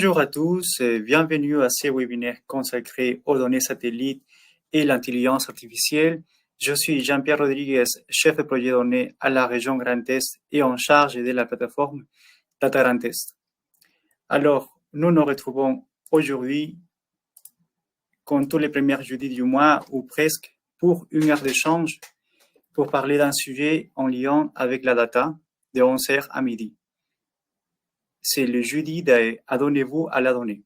Bonjour à tous et bienvenue à ce webinaire consacré aux données satellites et l'intelligence artificielle. Je suis Jean-Pierre Rodriguez, chef de projet données à la région Grand Est et en charge de la plateforme Data Grand Est. Alors, nous nous retrouvons aujourd'hui, comme tous les premiers jeudis du mois ou presque, pour une heure d'échange pour parler d'un sujet en lien avec la data de 11h à midi. C'est le jeudi d'Adonnez-vous à la donnée.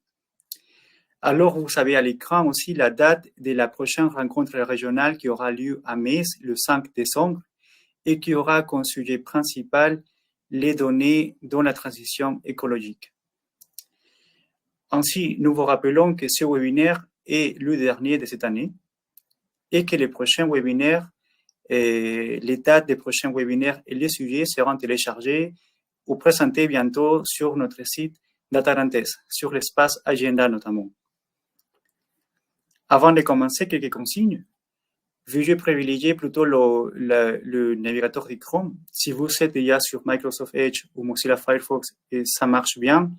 Alors, vous savez à l'écran aussi la date de la prochaine rencontre régionale qui aura lieu à Metz le 5 décembre et qui aura comme sujet principal les données dans la transition écologique. Ainsi, nous vous rappelons que ce webinaire est le dernier de cette année et que les prochains webinaires, les dates des prochains webinaires et les sujets seront téléchargés ou présentés bientôt sur notre site DataRantes, sur l'espace agenda notamment. Avant de commencer, quelques consignes. Veuillez privilégier plutôt le navigateur de Chrome. Si vous êtes déjà sur Microsoft Edge ou Mozilla Firefox et ça marche bien,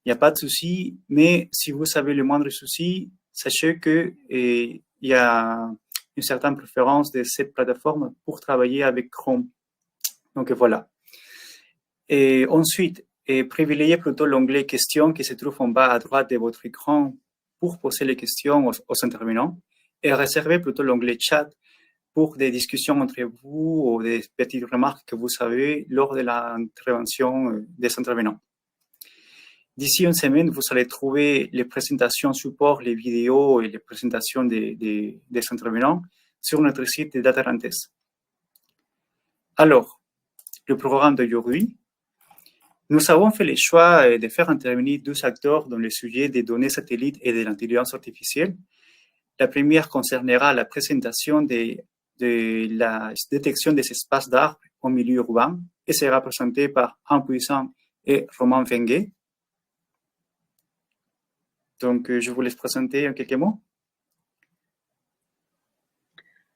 il n'y a pas de souci. Mais si vous avez le moindre souci, sachez qu'il y a une certaine préférence de cette plateforme pour travailler avec Chrome. Donc voilà. Et ensuite, privilégiez plutôt l'onglet questions qui se trouve en bas à droite de votre écran pour poser les questions aux intervenants et réservez plutôt l'onglet chat pour des discussions entre vous ou des petites remarques que vous avez lors de l'intervention des intervenants. D'ici une semaine, vous allez trouver les présentations support, les vidéos et les présentations des intervenants sur notre site de DataRantes. Alors, le programme d'aujourd'hui. Nous avons fait le choix de faire intervenir deux acteurs dans le sujet des données satellites et de l'intelligence artificielle. La première concernera la présentation de la détection des espaces d'arbres au milieu urbain et sera présentée par Anne Puissant et Romain Venguet. Donc, je vous laisse présenter en quelques mots.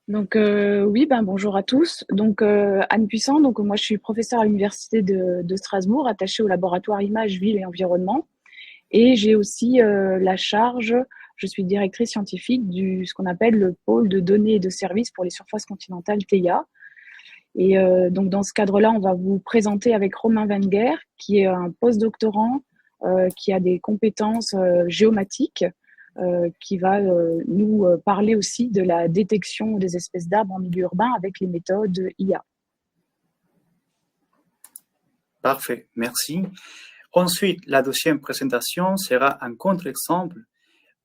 Donc oui, bonjour à tous. Donc Anne Puissant, donc moi je suis professeure à l'université de Strasbourg, attachée au laboratoire Images, Ville et Environnement. Et j'ai aussi la charge, je suis directrice scientifique du ce qu'on appelle le pôle de données et de services pour les surfaces continentales TEIA. Et donc dans ce cadre-là, on va vous présenter avec Romain Wenger, qui est un postdoctorant qui a des compétences géomatiques. Qui va nous parler aussi de la détection des espèces d'arbres en milieu urbain avec les méthodes IA. Parfait, merci. Ensuite, la deuxième présentation sera un contre-exemple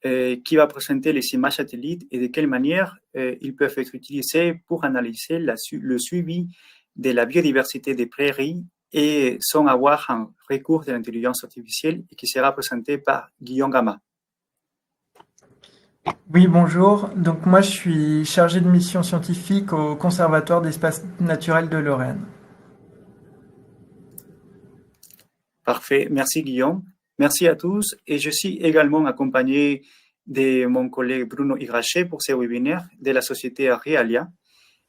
qui va présenter les images satellites et de quelle manière ils peuvent être utilisés pour analyser le suivi de la biodiversité des prairies et sans avoir un recours de l'intelligence artificielle et qui sera présenté par Guillaume Gama. Oui, bonjour. Donc moi, je suis chargé de mission scientifique au Conservatoire d'espaces naturels de Lorraine. Parfait. Merci, Guillaume. Merci à tous. Et je suis également accompagné de mon collègue Bruno Iraché pour ce webinaire de la société Realia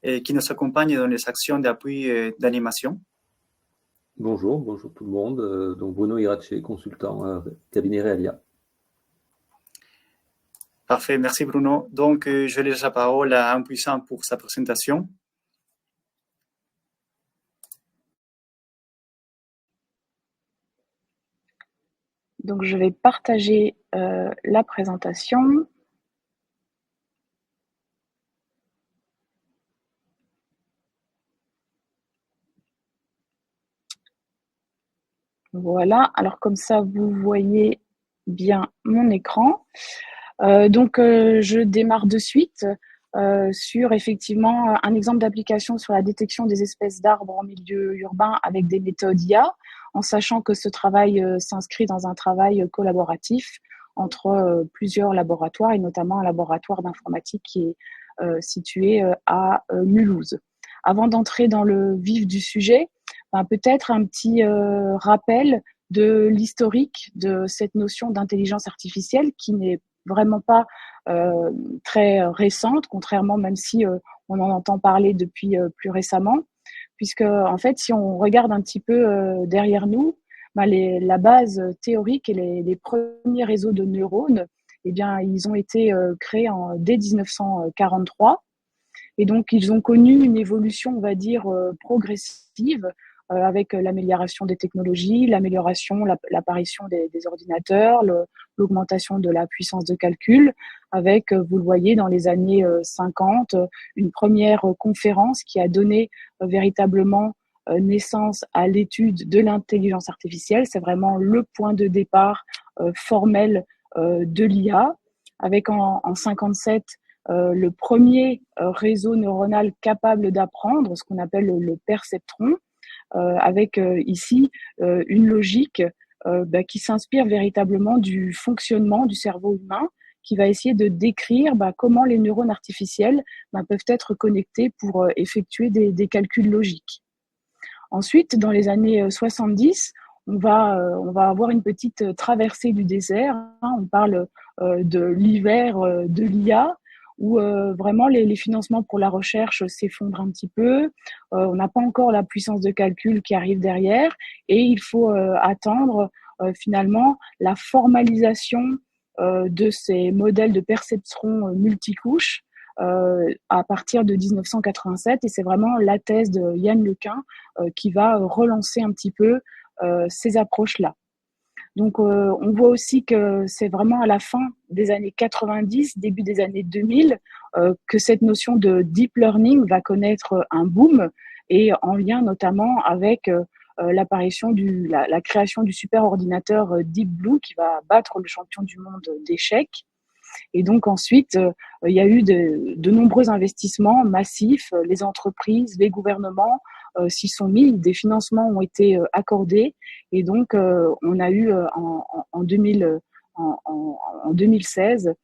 qui nous accompagne dans les actions d'appui d'animation. Bonjour tout le monde. Donc Bruno Iraché, consultant cabinet Realia. Parfait, merci Bruno. Donc, je laisse la parole à Anne Puissant pour sa présentation. Donc, je vais partager la présentation. Voilà, alors comme ça, vous voyez bien mon écran. Donc, je démarre de suite sur effectivement un exemple d'application sur la détection des espèces d'arbres en milieu urbain avec des méthodes IA, en sachant que ce travail s'inscrit dans un travail collaboratif entre plusieurs laboratoires et notamment un laboratoire d'informatique qui est situé à Mulhouse. Avant d'entrer dans le vif du sujet, peut-être un petit rappel de l'historique de cette notion d'intelligence artificielle qui n'est vraiment pas très récente, contrairement même si on en entend parler depuis plus récemment, puisque en fait, si on regarde un petit peu derrière nous, la base théorique et les premiers réseaux de neurones, eh bien, ils ont été créés dès 1943. Et donc, ils ont connu une évolution, on va dire, progressive, avec l'amélioration des technologies, l'apparition des ordinateurs, l'augmentation de la puissance de calcul, avec, vous le voyez, dans les années 50, une première conférence qui a donné véritablement naissance à l'étude de l'intelligence artificielle. C'est vraiment le point de départ formel de l'IA, avec en 57 le premier réseau neuronal capable d'apprendre, ce qu'on appelle le perceptron, avec ici une logique qui s'inspire véritablement du fonctionnement du cerveau humain, qui va essayer de décrire comment les neurones artificiels peuvent être connectés pour effectuer des calculs logiques. Ensuite, dans les années 70, on va avoir une petite traversée du désert. On parle de l'hiver de l'IA, où vraiment les financements pour la recherche s'effondrent un petit peu. On n'a pas encore la puissance de calcul qui arrive derrière, et il faut attendre finalement la formalisation de ces modèles de perceptron multicouches à partir de 1987, et c'est vraiment la thèse de Yann Lequin qui va relancer un petit peu ces approches-là. Donc, on voit aussi que c'est vraiment à la fin des années 90, début des années 2000, que cette notion de deep learning va connaître un boom, et en lien notamment avec l'apparition la création du superordinateur Deep Blue qui va battre le champion du monde d'échecs. Et donc ensuite, il y a eu de nombreux investissements massifs. Les entreprises, les gouvernements s'y sont mis, des financements ont été accordés, et donc on a eu en 2016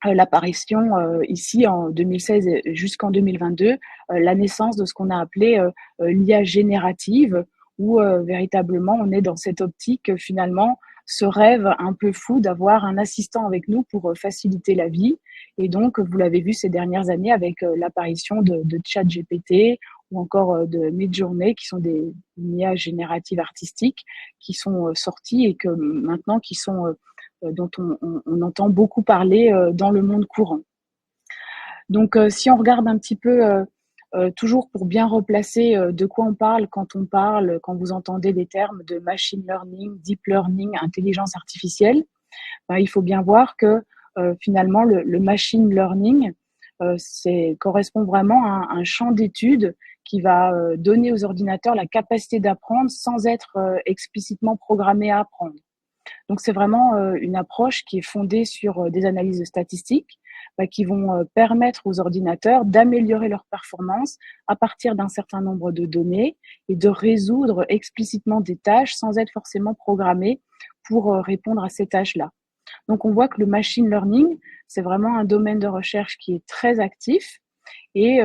l'apparition ici en 2016 jusqu'en 2022, la naissance de ce qu'on a appelé l'IA générative, où véritablement on est dans cette optique finalement, ce rêve un peu fou d'avoir un assistant avec nous pour faciliter la vie. Et donc, vous l'avez vu ces dernières années avec l'apparition de ChatGPT ou encore de Midjourney, qui sont des IA génératives artistiques qui sont sorties et que maintenant dont on entend beaucoup parler dans le monde courant. Donc, si on regarde un petit peu, toujours pour bien replacer de quoi on parle, quand vous entendez des termes de machine learning, deep learning, intelligence artificielle, il faut bien voir que finalement, le machine learning correspond vraiment à un champ d'études qui va donner aux ordinateurs la capacité d'apprendre sans être explicitement programmé à apprendre. Donc, c'est vraiment une approche qui est fondée sur des analyses statistiques qui vont permettre aux ordinateurs d'améliorer leur performance à partir d'un certain nombre de données et de résoudre explicitement des tâches sans être forcément programmés pour répondre à ces tâches-là. Donc, on voit que le machine learning, c'est vraiment un domaine de recherche qui est très actif. Et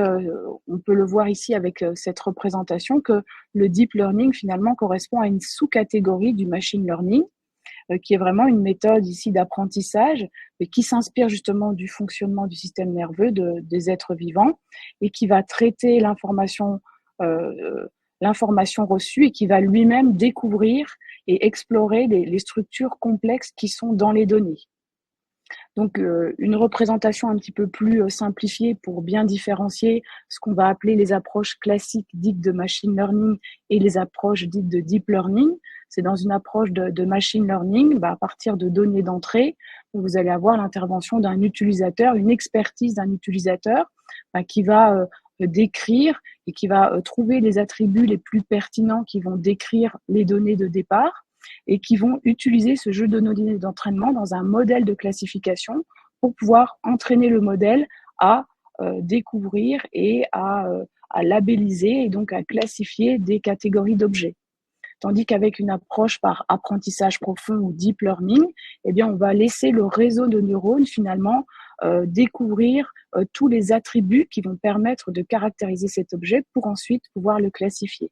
on peut le voir ici avec cette représentation que le deep learning, finalement, correspond à une sous-catégorie du machine learning, qui est vraiment une méthode ici d'apprentissage, mais qui s'inspire justement du fonctionnement du système nerveux des êtres vivants, et qui va traiter l'information reçue, et qui va lui-même découvrir et explorer les structures complexes qui sont dans les données. Donc, une représentation un petit peu plus simplifiée pour bien différencier ce qu'on va appeler les approches classiques dites de machine learning et les approches dites de deep learning. C'est dans une approche de machine learning, à partir de données d'entrée, vous allez avoir l'intervention d'un utilisateur, une expertise d'un utilisateur qui va décrire et qui va trouver les attributs les plus pertinents qui vont décrire les données de départ, et qui vont utiliser ce jeu de données d'entraînement dans un modèle de classification pour pouvoir entraîner le modèle à découvrir et à labelliser, et donc à classifier des catégories d'objets. Tandis qu'avec une approche par apprentissage profond ou deep learning, eh bien, on va laisser le réseau de neurones finalement découvrir tous les attributs qui vont permettre de caractériser cet objet pour ensuite pouvoir le classifier.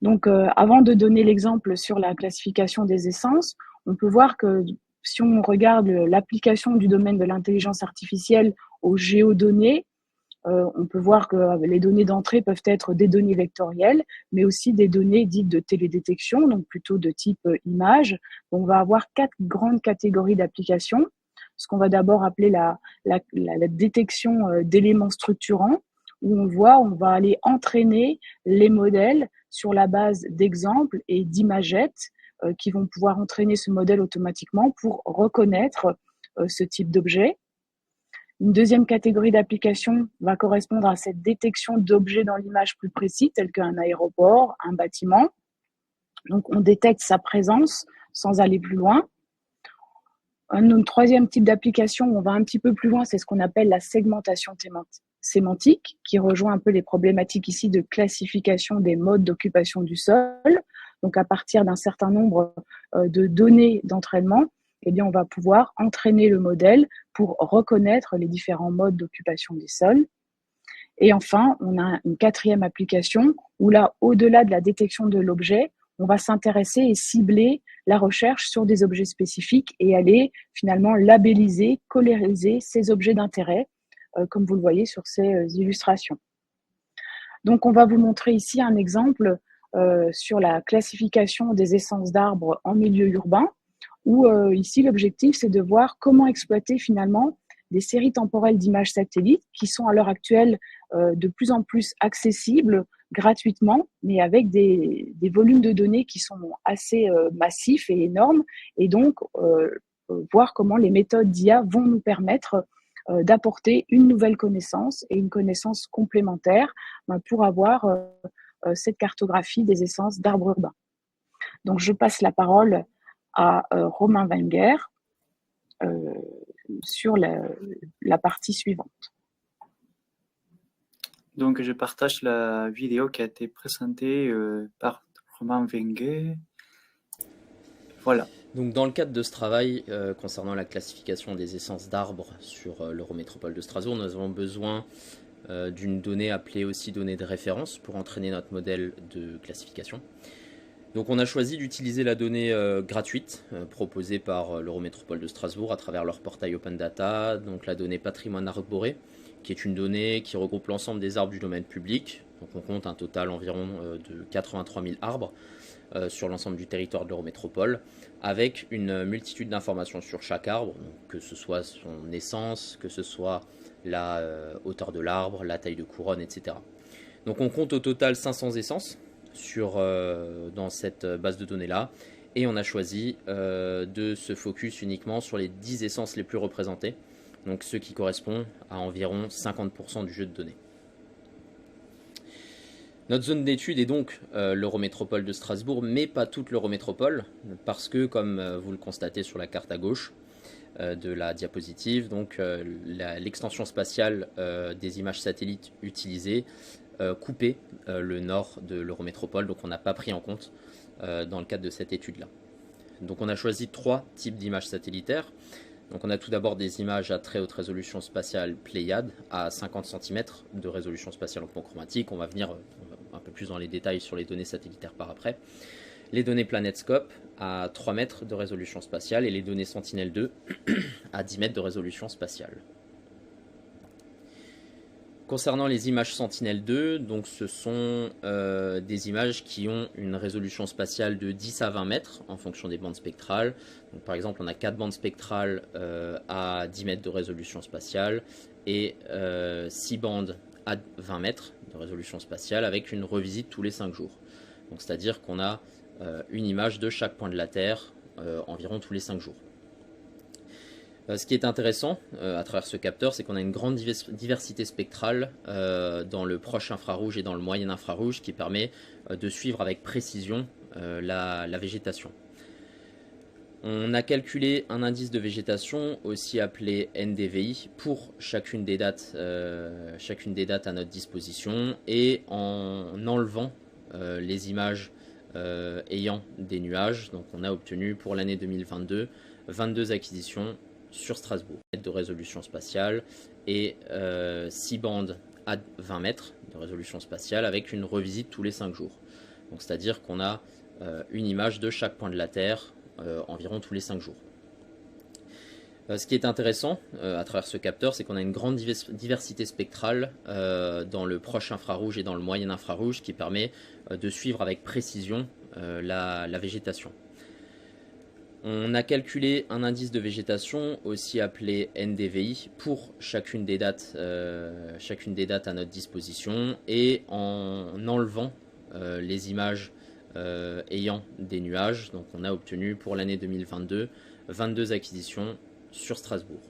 Donc, avant de donner l'exemple sur la classification des essences, on peut voir que si on regarde l'application du domaine de l'intelligence artificielle aux géodonnées, On peut voir que les données d'entrée peuvent être des données vectorielles, mais aussi des données dites de télédétection, donc plutôt de type image. On va avoir 4 grandes catégories d'applications. Ce qu'on va d'abord appeler la détection d'éléments structurants, où on va aller entraîner les modèles sur la base d'exemples et d'imagettes qui vont pouvoir entraîner ce modèle automatiquement pour reconnaître ce type d'objet. Une deuxième catégorie d'applications va correspondre à cette détection d'objets dans l'image plus précis, tel qu'un aéroport, un bâtiment. Donc, on détecte sa présence sans aller plus loin. Un troisième type d'application où on va un petit peu plus loin, c'est ce qu'on appelle la segmentation sémantique, qui rejoint un peu les problématiques ici de classification des modes d'occupation du sol. Donc, à partir d'un certain nombre de données d'entraînement, eh bien, on va pouvoir entraîner le modèle pour reconnaître les différents modes d'occupation des sols. Et enfin, on a une quatrième application où là, au-delà de la détection de l'objet, on va s'intéresser et cibler la recherche sur des objets spécifiques et aller finalement labelliser, coloriser ces objets d'intérêt, comme vous le voyez sur ces illustrations. Donc, on va vous montrer ici un exemple sur la classification des essences d'arbres en milieu urbain, où ici, l'objectif, c'est de voir comment exploiter finalement des séries temporelles d'images satellites qui sont à l'heure actuelle de plus en plus accessibles gratuitement, mais avec des volumes de données qui sont assez massifs et énormes, et donc voir comment les méthodes d'IA vont nous permettre d'apporter une nouvelle connaissance et une connaissance complémentaire pour avoir cette cartographie des essences d'arbres urbains. Donc, je passe la parole à Romain Wenger sur la partie suivante. Donc, je partage la vidéo qui a été présentée par Romain Wenger. Voilà. Donc, dans le cadre de ce travail concernant la classification des essences d'arbres sur l'Eurométropole de Strasbourg, nous avons besoin d'une donnée appelée aussi donnée de référence pour entraîner notre modèle de classification. Donc on a choisi d'utiliser la donnée gratuite proposée par l'Eurométropole de Strasbourg à travers leur portail Open Data, donc la donnée patrimoine arboré, qui est une donnée qui regroupe l'ensemble des arbres du domaine public. Donc on compte un total environ de 83 000 arbres sur l'ensemble du territoire de l'Eurométropole, avec une multitude d'informations sur chaque arbre, donc que ce soit son essence, que ce soit la hauteur de l'arbre, la taille de couronne, etc. Donc on compte au total 500 essences dans cette base de données là, et on a choisi de se focus uniquement sur les 10 essences les plus représentées, donc ce qui correspond à environ 50% du jeu de données. Notre zone d'étude est donc l'Eurométropole de Strasbourg, mais pas toute l'Eurométropole, parce que comme vous le constatez sur la carte à gauche de la diapositive, donc l'extension spatiale des images satellites utilisées couper le nord de l'Eurométropole, donc on n'a pas pris en compte dans le cadre de cette étude-là. Donc on a choisi 3 types d'images satellitaires. Donc on a tout d'abord des images à très haute résolution spatiale Pléiade à 50 cm de résolution spatiale en plan chromatique. On va venir un peu plus dans les détails sur les données satellitaires par après. Les données PlanetScope à 3 mètres de résolution spatiale et les données Sentinel-2 à 10 mètres de résolution spatiale. Concernant les images Sentinel-2, donc ce sont des images qui ont une résolution spatiale de 10 à 20 mètres en fonction des bandes spectrales. Donc, par exemple, on a 4 bandes spectrales à 10 mètres de résolution spatiale et 6 bandes à 20 mètres de résolution spatiale avec une revisite tous les 5 jours. Donc, c'est-à-dire qu'on a une image de chaque point de la Terre environ tous les 5 jours. Ce qui est intéressant à travers ce capteur, c'est qu'on a une grande diversité spectrale dans le proche infrarouge et dans le moyen infrarouge qui permet de suivre avec précision la végétation. On a calculé un indice de végétation, aussi appelé NDVI, pour chacune des dates à notre disposition, et en enlevant les images ayant des nuages. Donc on a obtenu pour l'année 2022 22 acquisitions sur Strasbourg, de résolution spatiale et 6 bandes à 20 mètres de résolution spatiale avec une revisite tous les 5 jours. Donc c'est-à-dire qu'on a une image de chaque point de la Terre environ tous les 5 jours. Ce qui est intéressant à travers ce capteur, c'est qu'on a une grande diversité spectrale dans le proche infrarouge et dans le moyen infrarouge qui permet de suivre avec précision la végétation. On a calculé un indice de végétation, aussi appelé NDVI, pour chacune des dates à notre disposition, et en enlevant les images ayant des nuages. Donc on a obtenu pour l'année 2022 22 acquisitions sur Strasbourg.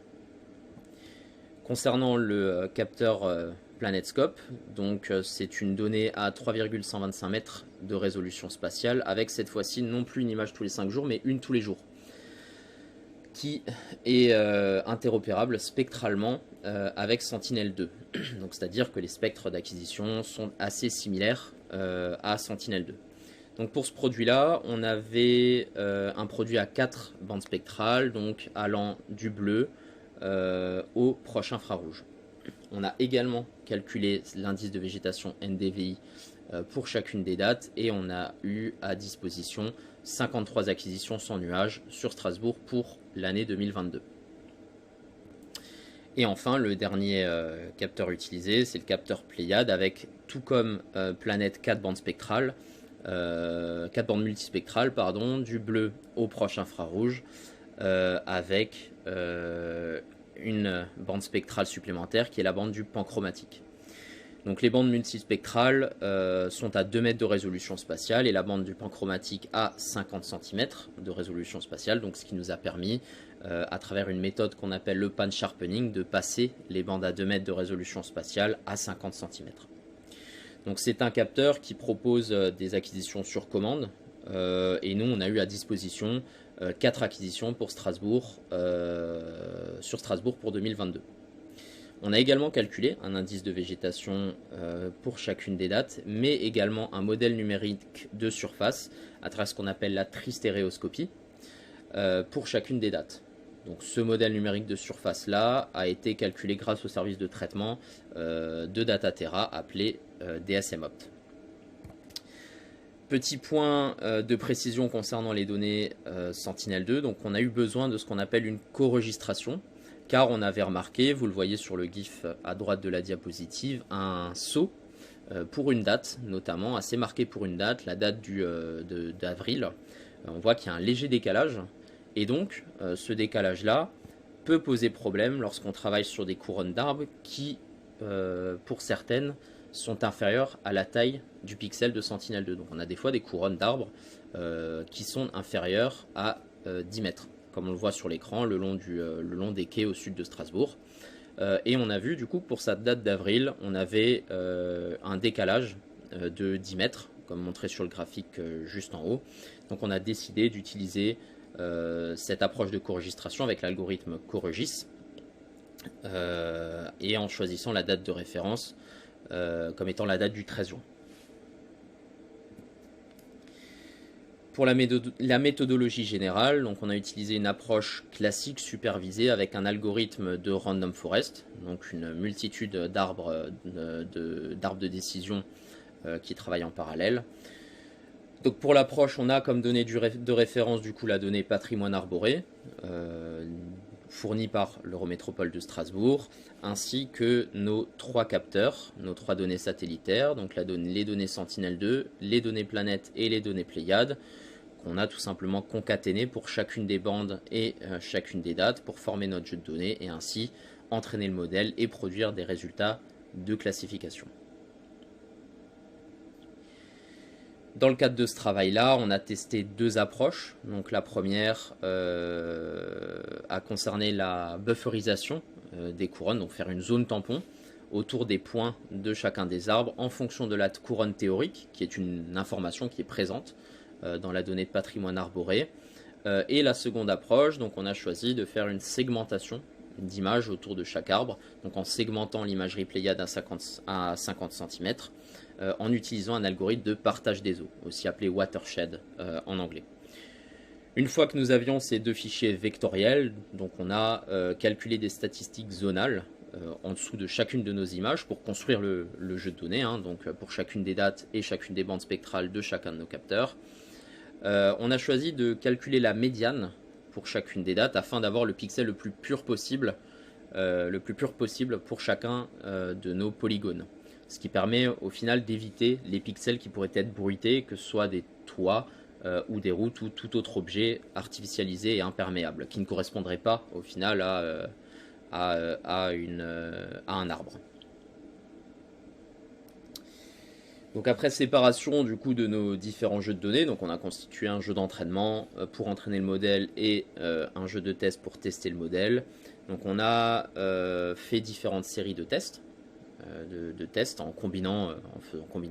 Concernant le capteur PlanetScope, donc c'est une donnée à 3,125 mètres de résolution spatiale, avec cette fois-ci non plus une image tous les 5 jours, mais une tous les jours, qui est interopérable spectralement avec Sentinel-2. Donc c'est-à-dire que les spectres d'acquisition sont assez similaires à Sentinel-2. Donc pour ce produit-là, on avait un produit à 4 bandes spectrales, donc allant du bleu au proche infrarouge. On a également calculé l'indice de végétation NDVI pour chacune des dates, et on a eu à disposition 53 acquisitions sans nuages sur Strasbourg pour l'année 2022. Et enfin, le dernier capteur utilisé, c'est le capteur Pléiade, avec, tout comme Planète, 4 bandes spectrales, 4 bandes multispectrales, pardon, du bleu au proche infrarouge, avec une bande spectrale supplémentaire qui est la bande du panchromatique. Donc les bandes multispectrales sont à 2 mètres de résolution spatiale, et la bande du panchromatique à 50 cm de résolution spatiale, donc ce qui nous a permis, à travers une méthode qu'on appelle le pan sharpening, de passer les bandes à 2 mètres de résolution spatiale à 50 cm. Donc c'est un capteur qui propose des acquisitions sur commande, et nous on a eu à disposition 4 acquisitions pour Strasbourg, sur Strasbourg pour 2022. On a également calculé un indice de végétation pour chacune des dates, mais également un modèle numérique de surface à travers ce qu'on appelle la tristéréoscopie pour chacune des dates. Donc ce modèle numérique de surface là a été calculé grâce au service de traitement de Dataterra appelé DSM-Opt. Petit point de précision concernant les données Sentinel-2, donc on a eu besoin de ce qu'on appelle une co-registration, car on avait remarqué, vous le voyez sur le GIF à droite de la diapositive, un saut pour une date, notamment assez marqué pour une date, la date d'avril. On voit qu'il y a un léger décalage, et donc ce décalage-là peut poser problème lorsqu'on travaille sur des couronnes d'arbres qui, pour certaines, sont inférieures à la taille du pixel de Sentinel-2. Donc on a des fois des couronnes d'arbres qui sont inférieures à 10 mètres, comme on le voit sur l'écran, le long des quais au sud de Strasbourg. Et on a vu du coup pour cette date d'avril, on avait un décalage de 10 mètres, comme montré sur le graphique juste en haut. Donc on a décidé d'utiliser cette approche de co-registration avec l'algorithme CoRegis, et en choisissant la date de référence comme étant la date du 13 juin. Pour la méthodologie générale, donc on a utilisé une approche classique supervisée avec un algorithme de random forest, donc une multitude d'arbres de décision qui travaillent en parallèle. Donc pour l'approche, on a comme donnée de référence du coup la donnée patrimoine arboré, fournie par l'Eurométropole de Strasbourg, ainsi que nos 3 capteurs, nos 3 données satellitaires, donc les données Sentinel-2, les données Planète et les données Pléiade, qu'on a tout simplement concaténées pour chacune des bandes et chacune des dates pour former notre jeu de données et ainsi entraîner le modèle et produire des résultats de classification. Dans le cadre de ce travail-là, on a testé 2 approches. Donc la première a concerné la bufferisation des couronnes, donc faire une zone tampon autour des points de chacun des arbres en fonction de la couronne théorique, qui est une information qui est présente dans la donnée de patrimoine arboré. Et la seconde approche, donc on a choisi de faire une segmentation d'images autour de chaque arbre, donc en segmentant l'imagerie Pléiade à 50 cm, en utilisant un algorithme de partage des eaux, aussi appelé watershed en anglais. Une fois que nous avions ces 2 fichiers vectoriels, donc on a calculé des statistiques zonales en dessous de chacune de nos images pour construire le jeu de données, donc pour chacune des dates et chacune des bandes spectrales de chacun de nos capteurs. On a choisi de calculer la médiane pour chacune des dates afin d'avoir le pixel le plus pur possible pour chacun de nos polygones. Ce qui permet au final d'éviter les pixels qui pourraient être bruités, que ce soit des toits ou des routes ou tout autre objet artificialisé et imperméable, qui ne correspondrait pas au final à un arbre. Donc après séparation du coup de nos différents jeux de données, donc on a constitué un jeu d'entraînement pour entraîner le modèle et un jeu de test pour tester le modèle. Donc on a fait différentes séries de tests, en combinant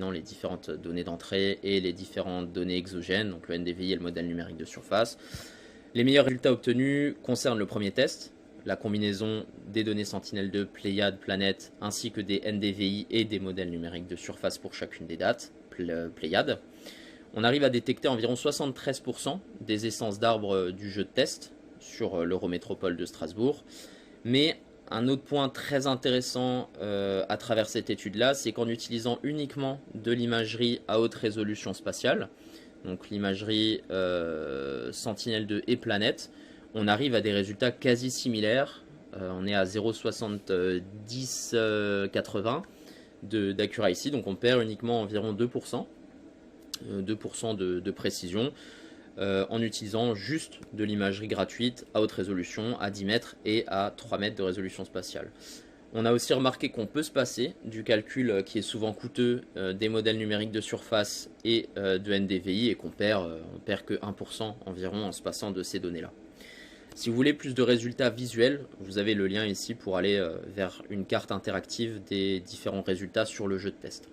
les différentes données d'entrée et les différentes données exogènes, donc le NDVI et le modèle numérique de surface. Les meilleurs résultats obtenus concernent le premier test, la combinaison des données Sentinel-2, Pléiades, Planète, ainsi que des NDVI et des modèles numériques de surface pour chacune des dates, Pléiades. On arrive à détecter environ 73% des essences d'arbres du jeu de test sur l'Eurométropole de Strasbourg. Mais un autre point très intéressant à travers cette étude-là, c'est qu'en utilisant uniquement de l'imagerie à haute résolution spatiale, donc l'imagerie Sentinel-2 et Planète, on arrive à des résultats quasi similaires. On est à 0,7080 d'accuracy, donc on perd uniquement environ 2% de précision en utilisant juste de l'imagerie gratuite à haute résolution, à 10 mètres et à 3 mètres de résolution spatiale. On a aussi remarqué qu'on peut se passer du calcul qui est souvent coûteux des modèles numériques de surface et de NDVI et qu'on perd que 1% environ en se passant de ces données-là. Si vous voulez plus de résultats visuels, vous avez le lien ici pour aller vers une carte interactive des différents résultats sur le jeu de test.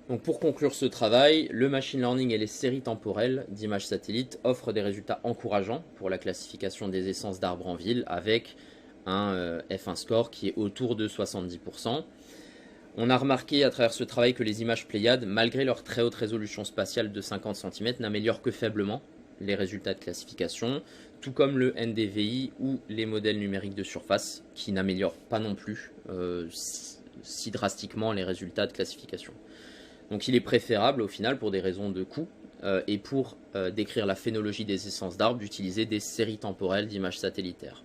Donc pour conclure ce travail, le machine learning et les séries temporelles d'images satellites offrent des résultats encourageants pour la classification des essences d'arbres en ville avec un F1 score qui est autour de 70%. On a remarqué à travers ce travail que les images Pléiades, malgré leur très haute résolution spatiale de 50 cm, n'améliorent que faiblement les résultats de classification, tout comme le NDVI ou les modèles numériques de surface qui n'améliorent pas non plus si drastiquement les résultats de classification. Donc il est préférable au final pour des raisons de coût et pour décrire la phénologie des essences d'arbres d'utiliser des séries temporelles d'images satellitaires.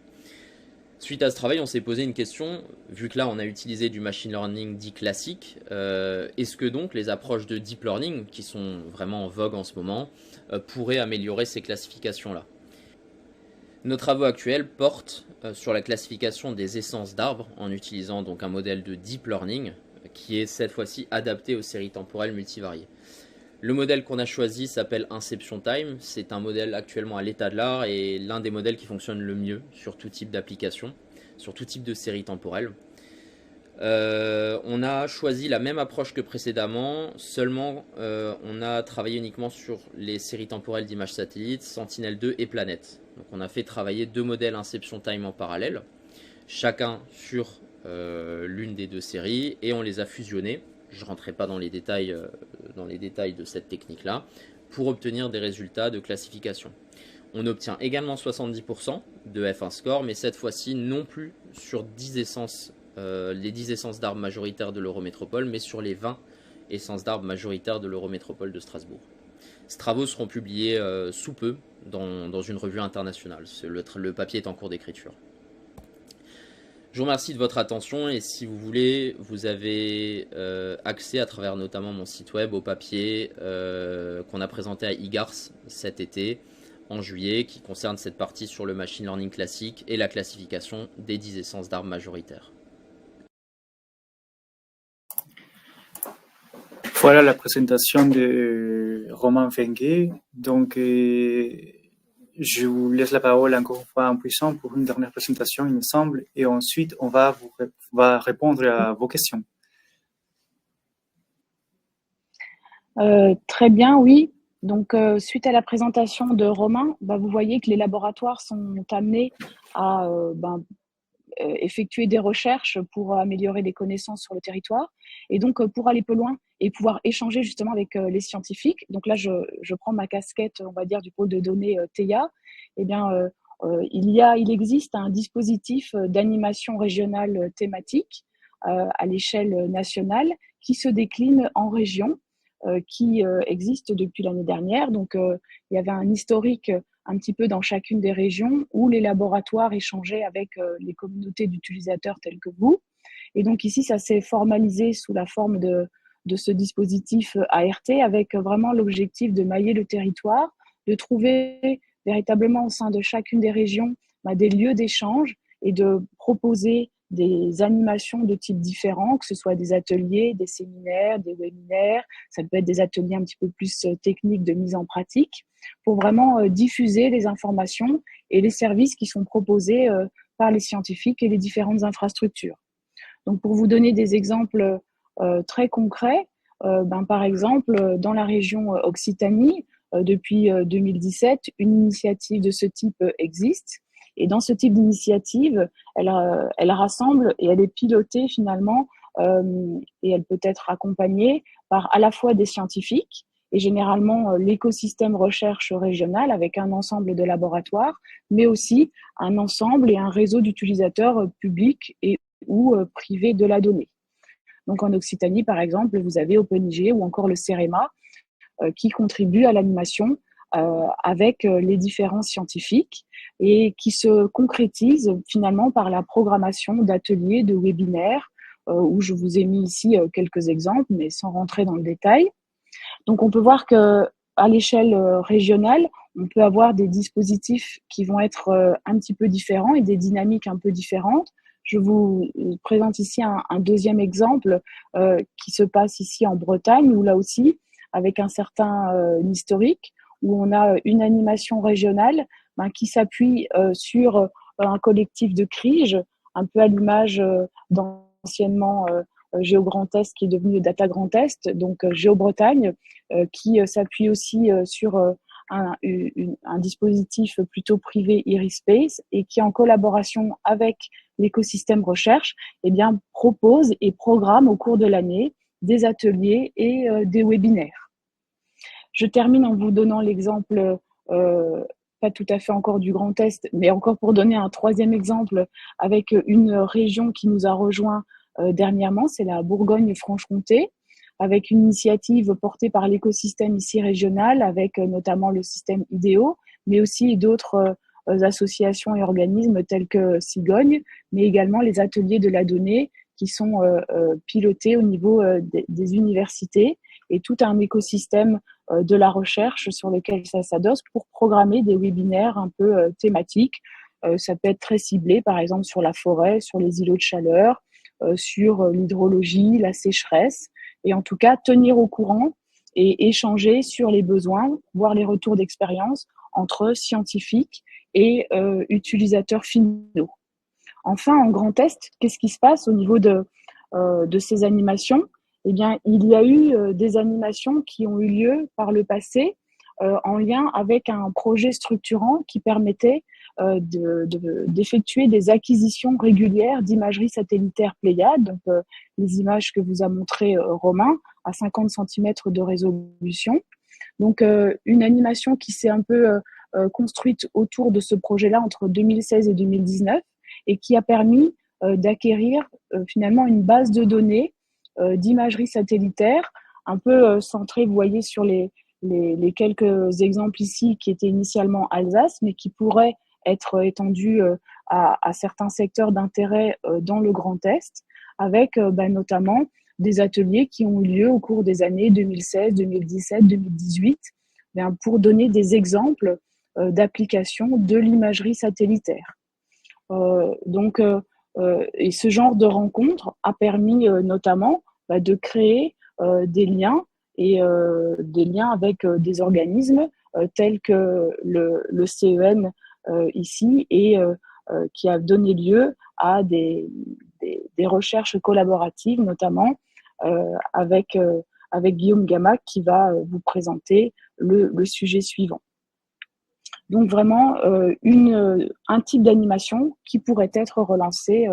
Suite à ce travail, on s'est posé une question, vu que là on a utilisé du machine learning dit classique, est-ce que donc les approches de deep learning, qui sont vraiment en vogue en ce moment, pourraient améliorer ces classifications-là? Nos travaux actuels portent sur la classification des essences d'arbres en utilisant donc un modèle de deep learning qui est cette fois-ci adapté aux séries temporelles multivariées. Le modèle qu'on a choisi s'appelle Inception Time. C'est un modèle actuellement à l'état de l'art et l'un des modèles qui fonctionne le mieux sur tout type d'application, sur tout type de série temporelle. On a choisi la même approche que précédemment, seulement on a travaillé uniquement sur les séries temporelles d'images satellites, Sentinel-2 et Planète. Donc on a fait travailler deux modèles Inception Time en parallèle, chacun sur l'une des deux séries, et on les a fusionnés. Je ne rentrerai pas dans les détails de cette technique-là, pour obtenir des résultats de classification. On obtient également 70% de F1 score, mais cette fois-ci non plus sur 10 essences, les 10 essences d'arbres majoritaires de l'Eurométropole, mais sur les 20 essences d'arbres majoritaires de l'Eurométropole de Strasbourg. Ces travaux seront publiés sous peu dans une revue internationale. Le papier est en cours d'écriture. Je vous remercie de votre attention et si vous voulez, vous avez accès à travers notamment mon site web au papier qu'on a présenté à IGARS cet été, en juillet, qui concerne cette partie sur le machine learning classique et la classification des 10 essences d'arbres majoritaires. Voilà la présentation de Romain Venguet. Donc, je vous laisse la parole encore une fois en puissant pour une dernière présentation, il me semble, et ensuite on va répondre à vos questions. Très bien, oui. Donc, suite à la présentation de Romain, vous voyez que les laboratoires sont amenés à effectuer des recherches pour améliorer des connaissances sur le territoire et donc pour aller plus loin et pouvoir échanger justement avec les scientifiques. Donc là, je prends ma casquette, on va dire, du pôle de données TEIA. Eh bien, il existe un dispositif d'animation régionale thématique à l'échelle nationale qui se décline en régions qui existe depuis l'année dernière. Donc, il y avait un historique un petit peu dans chacune des régions où les laboratoires échangeaient avec les communautés d'utilisateurs tels que vous. Et donc ici, ça s'est formalisé sous la forme de ce dispositif ART avec vraiment l'objectif de mailler le territoire, de trouver véritablement au sein de chacune des régions des lieux d'échange et de proposer des animations de types différents, que ce soit des ateliers, des séminaires, des webinaires, ça peut être des ateliers un petit peu plus techniques de mise en pratique, pour vraiment diffuser les informations et les services qui sont proposés par les scientifiques et les différentes infrastructures. Donc, pour vous donner des exemples très concrets, par exemple, dans la région Occitanie, depuis 2017, une initiative de ce type existe. Et dans ce type d'initiative, elle rassemble et elle est pilotée finalement et elle peut être accompagnée par à la fois des scientifiques et généralement l'écosystème recherche régional avec un ensemble de laboratoires, mais aussi un ensemble et un réseau d'utilisateurs publics et ou privés de la donnée. Donc en Occitanie, par exemple, vous avez OpenIG ou encore le CEREMA qui contribuent à l'animation avec les différents scientifiques et qui se concrétisent finalement par la programmation d'ateliers, de webinaires, où je vous ai mis ici quelques exemples, mais sans rentrer dans le détail. Donc on peut voir que à l'échelle régionale, on peut avoir des dispositifs qui vont être un petit peu différents et des dynamiques un peu différentes. Je vous présente ici un deuxième exemple qui se passe ici en Bretagne, où là aussi, avec un certain historique, où on a une animation régionale qui s'appuie sur un collectif de CRIGE, un peu à l'image d'anciennement Géo Grand Est qui est devenu Data Grand Est, donc Géo Bretagne, qui s'appuie aussi sur un dispositif plutôt privé Irispace et qui, en collaboration avec l'écosystème recherche, propose et programme au cours de l'année des ateliers et des webinaires. Je termine en vous donnant l'exemple, pas tout à fait encore du Grand Est, mais encore pour donner un troisième exemple avec une région qui nous a rejoint dernièrement, c'est la Bourgogne-Franche-Comté, avec une initiative portée par l'écosystème ici régional, avec notamment le système IDEO, mais aussi d'autres associations et organismes tels que Cigogne, mais également les ateliers de la donnée qui sont pilotés au niveau des universités et tout un écosystème de la recherche sur lequel ça s'adosse pour programmer des webinaires un peu thématiques. Ça peut être très ciblé, par exemple sur la forêt, sur les îlots de chaleur, sur l'hydrologie, la sécheresse, et en tout cas tenir au courant et échanger sur les besoins, voir les retours d'expérience entre scientifiques et utilisateurs finaux. Enfin, en Grand Est, qu'est-ce qui se passe au niveau de ces animations ? Eh bien, il y a eu des animations qui ont eu lieu par le passé en lien avec un projet structurant qui permettait d'effectuer des acquisitions régulières d'imagerie satellitaire Pléiade, donc les images que vous a montrées Romain, à 50 cm de résolution. Donc, une animation qui s'est un peu construite autour de ce projet-là entre 2016 et 2019 et qui a permis d'acquérir finalement une base de données d'imagerie satellitaire, un peu centrée, vous voyez, sur les quelques exemples ici qui étaient initialement Alsace, mais qui pourraient être étendus à certains secteurs d'intérêt dans le Grand Est, avec notamment des ateliers qui ont eu lieu au cours des années 2016, 2017, 2018, pour donner des exemples d'application de l'imagerie satellitaire. Et ce genre de rencontre a permis notamment de créer des liens et des liens avec des organismes tels que le CEN ici et qui a donné lieu à des recherches collaboratives, notamment avec Guillaume Gamac qui va vous présenter le sujet suivant. Donc vraiment un type d'animation qui pourrait être relancé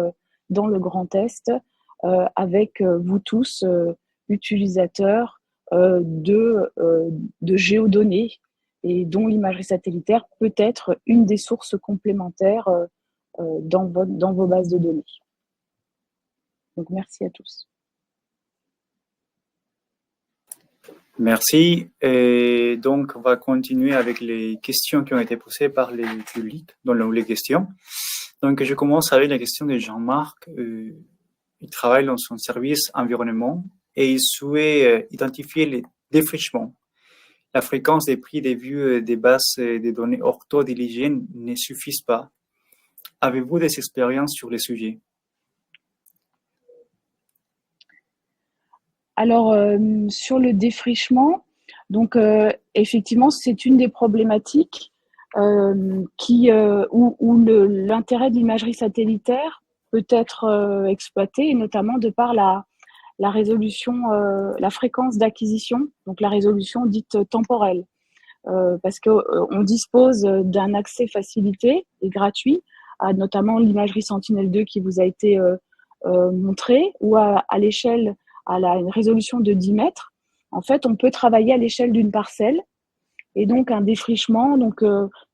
dans le Grand Est avec vous tous, utilisateurs de géodonnées et dont l'imagerie satellitaire peut être une des sources complémentaires dans vos bases de données. Donc merci à tous. Merci. Et donc, on va continuer avec les questions qui ont été posées par les publics dans les questions. Donc, je commence avec la question de Jean-Marc. Il travaille dans son service environnement et il souhaite identifier les défrichements. La fréquence des prix des vues des bases de données ortho de l'hygiène ne suffisent pas. Avez-vous des expériences sur le sujet? Alors, sur le défrichement, donc effectivement, c'est une des problématiques où l'intérêt de l'imagerie satellitaire peut être exploité, et notamment de par la résolution, la fréquence d'acquisition, donc la résolution dite temporelle, parce qu'on dispose d'un accès facilité et gratuit à notamment l'imagerie Sentinel-2 qui vous a été montrée, ou à l'échelle une résolution de 10 mètres. En fait, on peut travailler à l'échelle d'une parcelle, et donc un défrichement, donc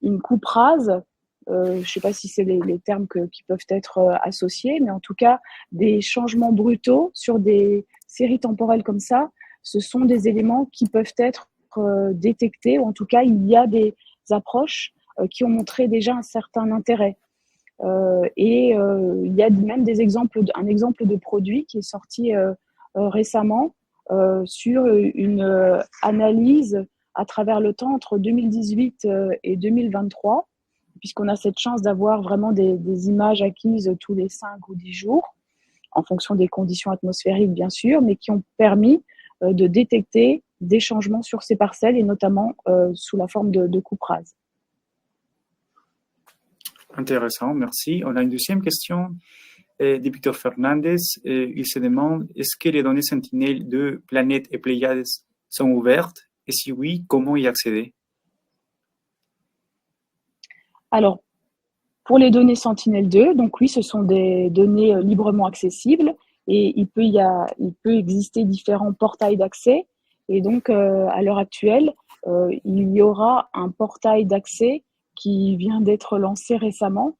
une coupe rase, je ne sais pas si c'est les termes qui peuvent être associés, mais en tout cas, des changements brutaux sur des séries temporelles comme ça, ce sont des éléments qui peuvent être détectés, ou en tout cas, il y a des approches qui ont montré déjà un certain intérêt. Il y a même un exemple de produit qui est sorti récemment sur une analyse à travers le temps entre 2018 et 2023, puisqu'on a cette chance d'avoir vraiment des images acquises tous les 5 ou 10 jours, en fonction des conditions atmosphériques bien sûr, mais qui ont permis de détecter des changements sur ces parcelles, et notamment sous la forme de coupes rases. Intéressant, merci. On a une deuxième question de Victor Fernandez. Il se demande, est-ce que les données Sentinel de Planète et Pléiades sont ouvertes? Et si oui, comment y accéder? Alors, pour les données Sentinel-2, donc oui, ce sont des données librement accessibles, et il peut exister différents portails d'accès. Et donc, à l'heure actuelle, il y aura un portail d'accès qui vient d'être lancé récemment,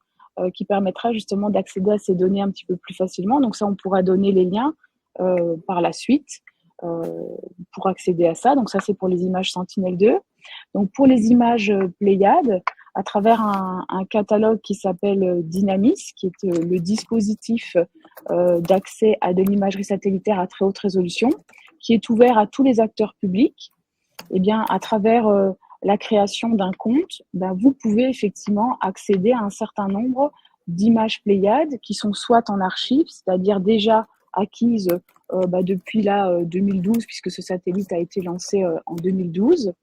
qui permettra justement d'accéder à ces données un petit peu plus facilement. Donc ça, on pourra donner les liens par la suite pour accéder à ça. Donc ça, c'est pour les images Sentinel-2. Donc pour les images Pléiades, à travers un catalogue qui s'appelle Dynamis, qui est le dispositif d'accès à de l'imagerie satellitaire à très haute résolution, qui est ouvert à tous les acteurs publics. Eh bien, à travers la création d'un compte, vous pouvez effectivement accéder à un certain nombre d'images Pléiades qui sont soit en archive, c'est-à-dire déjà acquises depuis 2012, puisque ce satellite a été lancé en 2012,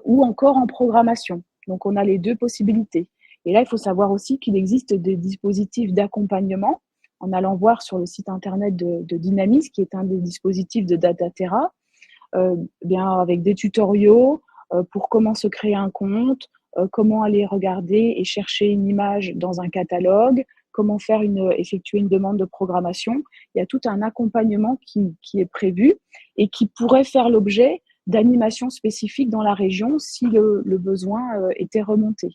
ou encore en programmation. Donc, on a les deux possibilités. Et là, il faut savoir aussi qu'il existe des dispositifs d'accompagnement, en allant voir sur le site internet de Dynamis, qui est un des dispositifs de Dataterra, avec des tutoriaux pour comment se créer un compte, comment aller regarder et chercher une image dans un catalogue, comment effectuer une demande de programmation. Il y a tout un accompagnement qui est prévu et qui pourrait faire l'objet d'animations spécifiques dans la région si le besoin était remonté.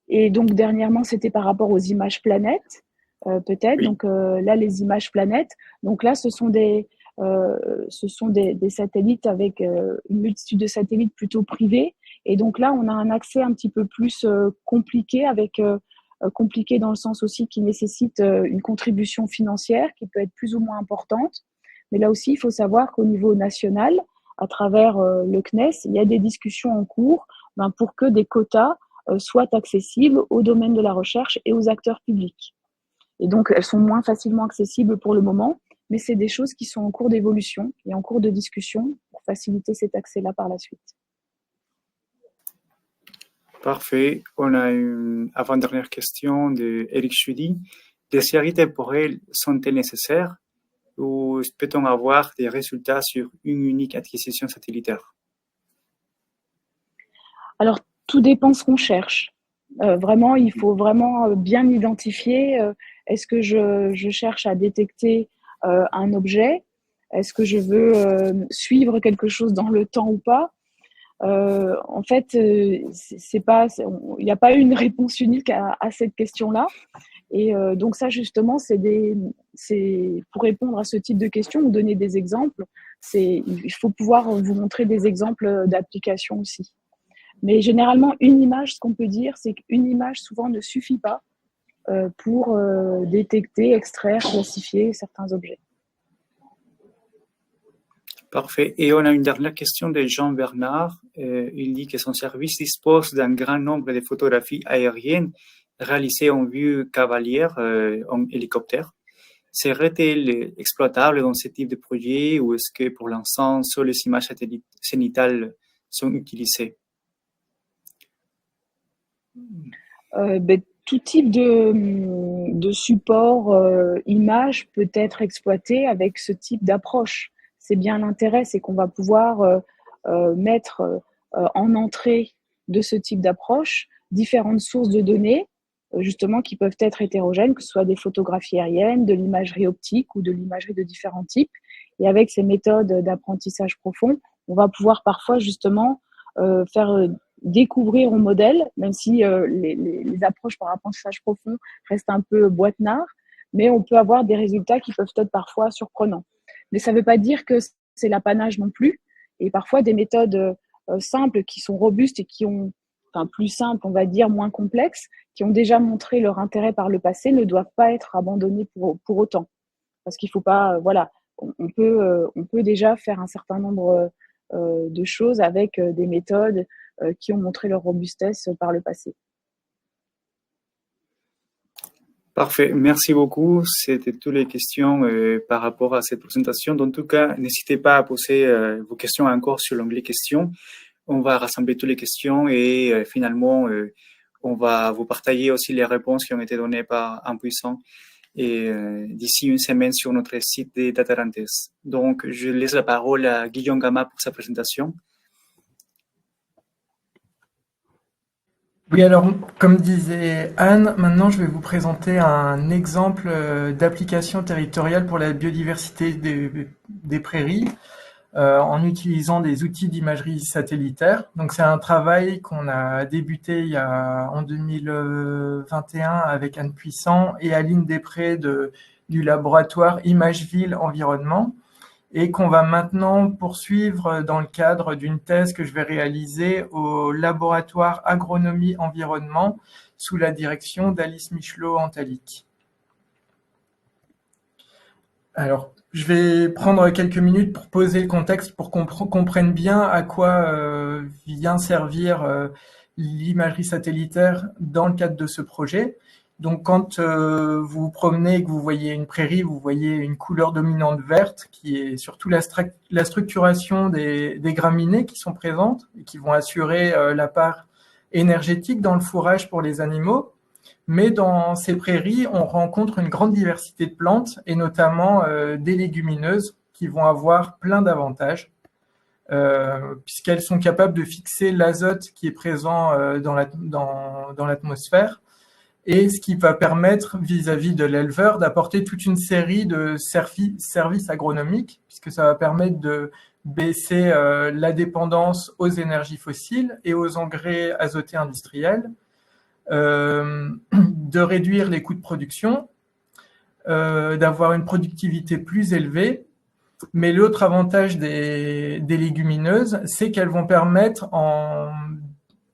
Et donc, dernièrement, c'était par rapport aux images planètes, peut-être. Oui. Donc là, les images planètes, donc là, ce sont des satellites avec une multitude de satellites plutôt privés. Et donc là, on a un accès un petit peu plus compliqué, compliqué dans le sens aussi qui nécessite une contribution financière qui peut être plus ou moins importante. Mais là aussi, il faut savoir qu'au niveau national, à travers le CNES, il y a des discussions en cours pour que des quotas soient accessibles au domaine de la recherche et aux acteurs publics. Et donc, elles sont moins facilement accessibles pour le moment, mais c'est des choses qui sont en cours d'évolution et en cours de discussion pour faciliter cet accès-là par la suite. Parfait. On a une avant-dernière question d'Éric Chudi. Des séries temporelles sont-elles nécessaires ou peut-on avoir des résultats sur une unique acquisition satellitaire? Alors, tout dépend ce qu'on cherche. Vraiment, il faut vraiment bien identifier est-ce que je cherche à détecter un objet? Est-ce que je veux suivre quelque chose dans le temps ou pas? En fait, c'est pas, il n'y a pas une réponse unique à cette question-là. Et donc ça, justement, c'est pour répondre à ce type de questions ou donner des exemples, il faut pouvoir vous montrer des exemples d'applications aussi. Mais généralement, une image, ce qu'on peut dire, c'est qu'une image souvent ne suffit pas pour détecter, extraire, classifier certains objets. Parfait. Et on a une dernière question de Jean Bernard. Il dit que son service dispose d'un grand nombre de photographies aériennes réalisées en vue cavalière en hélicoptère. Serait-elle exploitable dans ce type de projet ou est-ce que pour l'instant, seules les images zénithales sont utilisées? Tout type de support image peut être exploité avec ce type d'approche. C'est bien l'intérêt, c'est qu'on va pouvoir mettre en entrée de ce type d'approche différentes sources de données, justement qui peuvent être hétérogènes, que ce soit des photographies aériennes, de l'imagerie optique ou de l'imagerie de différents types. Et avec ces méthodes d'apprentissage profond, on va pouvoir parfois justement faire découvrir au modèle, même si les approches par apprentissage profond restent un peu boîte-nard, mais on peut avoir des résultats qui peuvent être parfois surprenants. Mais ça ne veut pas dire que c'est l'apanage non plus. Et parfois, des méthodes simples qui sont robustes et qui ont, enfin plus simples, on va dire, moins complexes, qui ont déjà montré leur intérêt par le passé, ne doivent pas être abandonnées pour autant. Parce qu'il ne faut pas, voilà, on peut déjà faire un certain nombre de choses avec des méthodes qui ont montré leur robustesse par le passé. Parfait, merci beaucoup. C'était toutes les questions par rapport à cette présentation. En tout cas, n'hésitez pas à poser vos questions encore sur l'onglet questions. On va rassembler toutes les questions et finalement, on va vous partager aussi les réponses qui ont été données par Impuissant et d'ici une semaine sur notre site de Datarantes. Donc, je laisse la parole à Guillaume Gama pour sa présentation. Oui, alors, comme disait Anne, maintenant je vais vous présenter un exemple d'application territoriale pour la biodiversité des prairies en utilisant des outils d'imagerie satellitaire. Donc, c'est un travail qu'on a débuté en 2021 avec Anne Puissant et Aline Després du laboratoire Imageville Environnement, et qu'on va maintenant poursuivre dans le cadre d'une thèse que je vais réaliser au laboratoire Agronomie Environnement sous la direction d'Alice Michelot-Antalic. Alors, je vais prendre quelques minutes pour poser le contexte pour qu'on comprenne bien à quoi vient servir l'imagerie satellitaire dans le cadre de ce projet. Donc, quand vous vous promenez et que vous voyez une prairie, vous voyez une couleur dominante verte qui est surtout la structuration des graminées qui sont présentes et qui vont assurer la part énergétique dans le fourrage pour les animaux. Mais dans ces prairies, on rencontre une grande diversité de plantes et notamment des légumineuses qui vont avoir plein d'avantages puisqu'elles sont capables de fixer l'azote qui est présent dans l'atmosphère. Et ce qui va permettre, vis-à-vis de l'éleveur, d'apporter toute une série de services agronomiques, puisque ça va permettre de baisser la dépendance aux énergies fossiles et aux engrais azotés industriels, de réduire les coûts de production, d'avoir une productivité plus élevée. Mais l'autre avantage des légumineuses, c'est qu'elles vont permettre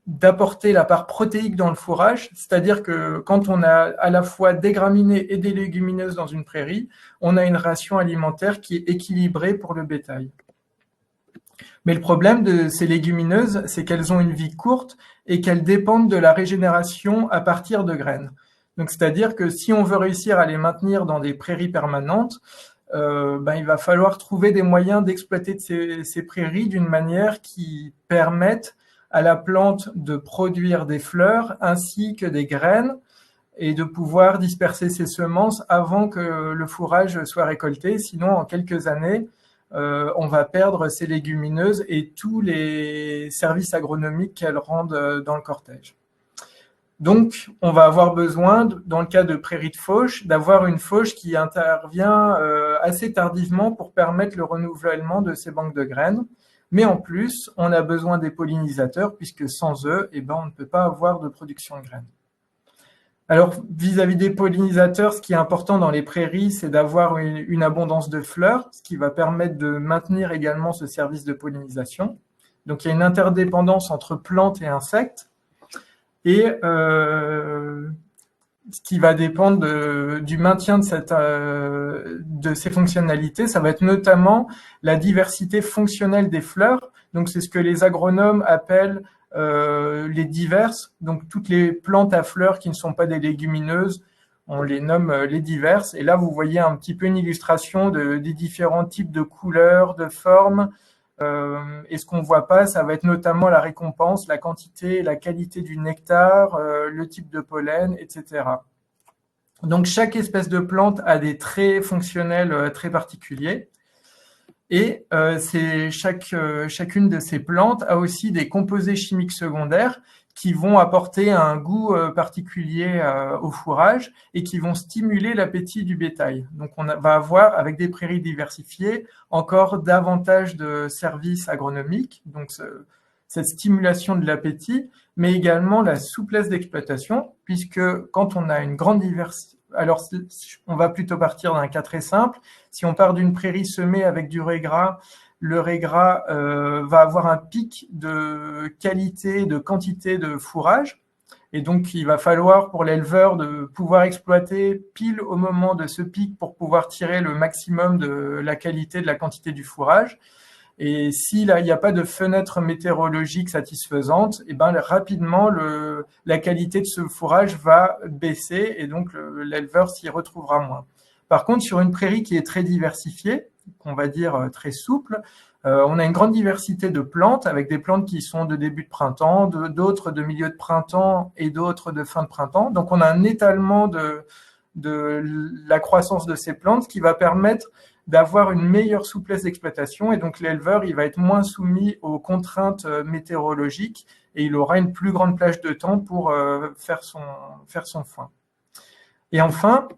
d'apporter la part protéique dans le fourrage, c'est-à-dire que quand on a à la fois des graminées et des légumineuses dans une prairie, on a une ration alimentaire qui est équilibrée pour le bétail. Mais le problème de ces légumineuses, c'est qu'elles ont une vie courte et qu'elles dépendent de la régénération à partir de graines. Donc, c'est-à-dire que si on veut réussir à les maintenir dans des prairies permanentes, il va falloir trouver des moyens d'exploiter ces prairies d'une manière qui permette à la plante de produire des fleurs ainsi que des graines et de pouvoir disperser ses semences avant que le fourrage soit récolté. Sinon, en quelques années, on va perdre ces légumineuses et tous les services agronomiques qu'elles rendent dans le cortège. Donc, on va avoir besoin, dans le cas de prairies de fauche, d'avoir une fauche qui intervient assez tardivement pour permettre le renouvellement de ces banques de graines. Mais en plus, on a besoin des pollinisateurs, puisque sans eux, eh ben, on ne peut pas avoir de production de graines. Alors, vis-à-vis des pollinisateurs, ce qui est important dans les prairies, c'est d'avoir une abondance de fleurs, ce qui va permettre de maintenir également ce service de pollinisation. Donc, il y a une interdépendance entre plantes et insectes. Et ce qui va dépendre du maintien de ces fonctionnalités, ça va être notamment la diversité fonctionnelle des fleurs. Donc, c'est ce que les agronomes appellent les diverses, donc toutes les plantes à fleurs qui ne sont pas des légumineuses, on les nomme les diverses. Et là, vous voyez un petit peu une illustration des différents types de couleurs, de formes. Et ce qu'on ne voit pas, ça va être notamment la récompense, la quantité et la qualité du nectar, le type de pollen, etc. Donc, chaque espèce de plante a des traits fonctionnels très particuliers. Et chacune de ces plantes a aussi des composés chimiques secondaires qui vont apporter un goût particulier au fourrage et qui vont stimuler l'appétit du bétail. Donc on va avoir, avec des prairies diversifiées, encore davantage de services agronomiques, donc cette stimulation de l'appétit, mais également la souplesse d'exploitation, puisque quand on a une grande diversité, alors on va plutôt partir d'un cas très simple. Si on part d'une prairie semée avec du raie gras, le raie gras va avoir un pic de qualité, de quantité de fourrage. Et donc, il va falloir pour l'éleveur de pouvoir exploiter pile au moment de ce pic pour pouvoir tirer le maximum de la qualité, de la quantité du fourrage. Et si là, il n'y a pas de fenêtre météorologique satisfaisante, et ben, rapidement, la qualité de ce fourrage va baisser et donc l'éleveur s'y retrouvera moins. Par contre, sur une prairie qui est très diversifiée, qu'on va dire très souple, on a une grande diversité de plantes, avec des plantes qui sont de début de printemps, d'autres de milieu de printemps et d'autres de fin de printemps. Donc, on a un étalement de la croissance de ces plantes qui va permettre d'avoir une meilleure souplesse d'exploitation et donc l'éleveur il va être moins soumis aux contraintes météorologiques et il aura une plus grande plage de temps pour faire son foin. Et enfin,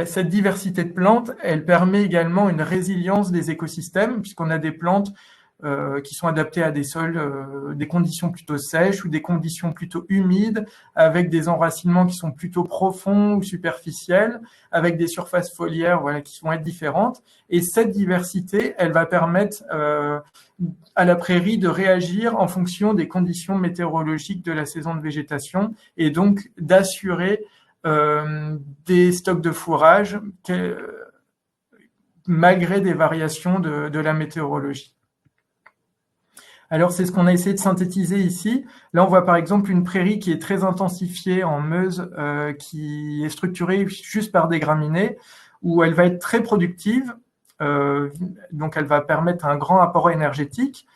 cette diversité de plantes, elle permet également une résilience des écosystèmes puisqu'on a des plantes qui sont adaptées à des sols, des conditions plutôt sèches ou des conditions plutôt humides, avec des enracinements qui sont plutôt profonds ou superficiels, avec des surfaces foliaires qui vont être différentes. Et cette diversité, elle va permettre à la prairie de réagir en fonction des conditions météorologiques de la saison de végétation et donc d'assurer des stocks de fourrage malgré des variations de la météorologie. Alors, c'est ce qu'on a essayé de synthétiser ici. Là, on voit par exemple une prairie qui est très intensifiée en Meuse, qui est structurée juste par des graminées, où elle va être très productive, donc elle va permettre un grand apport énergétique.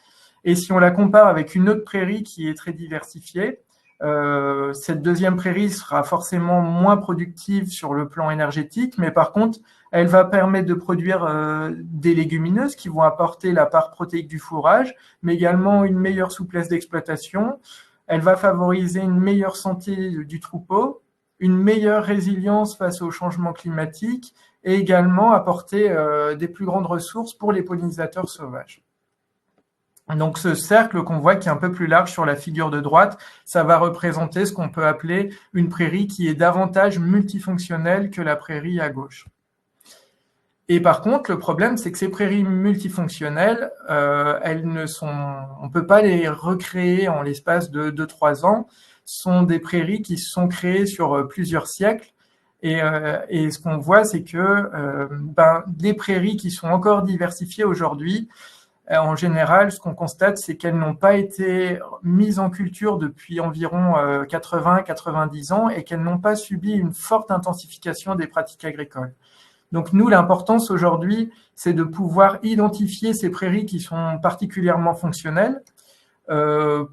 Et si on la compare avec une autre prairie qui est très diversifiée, cette deuxième prairie sera forcément moins productive sur le plan énergétique, mais par contre, elle va permettre de produire des légumineuses qui vont apporter la part protéique du fourrage, mais également une meilleure souplesse d'exploitation. Elle va favoriser une meilleure santé du troupeau, une meilleure résilience face au changement climatique et également apporter des plus grandes ressources pour les pollinisateurs sauvages. Donc ce cercle qu'on voit qui est un peu plus large sur la figure de droite, ça va représenter ce qu'on peut appeler une prairie qui est davantage multifonctionnelle que la prairie à gauche. Et par contre, le problème, c'est que ces prairies multifonctionnelles, on peut pas les recréer en l'espace de 2-3 ans. Ce sont des prairies qui se sont créées sur plusieurs siècles. Et ce qu'on voit, c'est que les prairies qui sont encore diversifiées aujourd'hui, en général, ce qu'on constate, c'est qu'elles n'ont pas été mises en culture depuis environ 80-90 ans et qu'elles n'ont pas subi une forte intensification des pratiques agricoles. Donc nous, l'importance aujourd'hui, c'est de pouvoir identifier ces prairies qui sont particulièrement fonctionnelles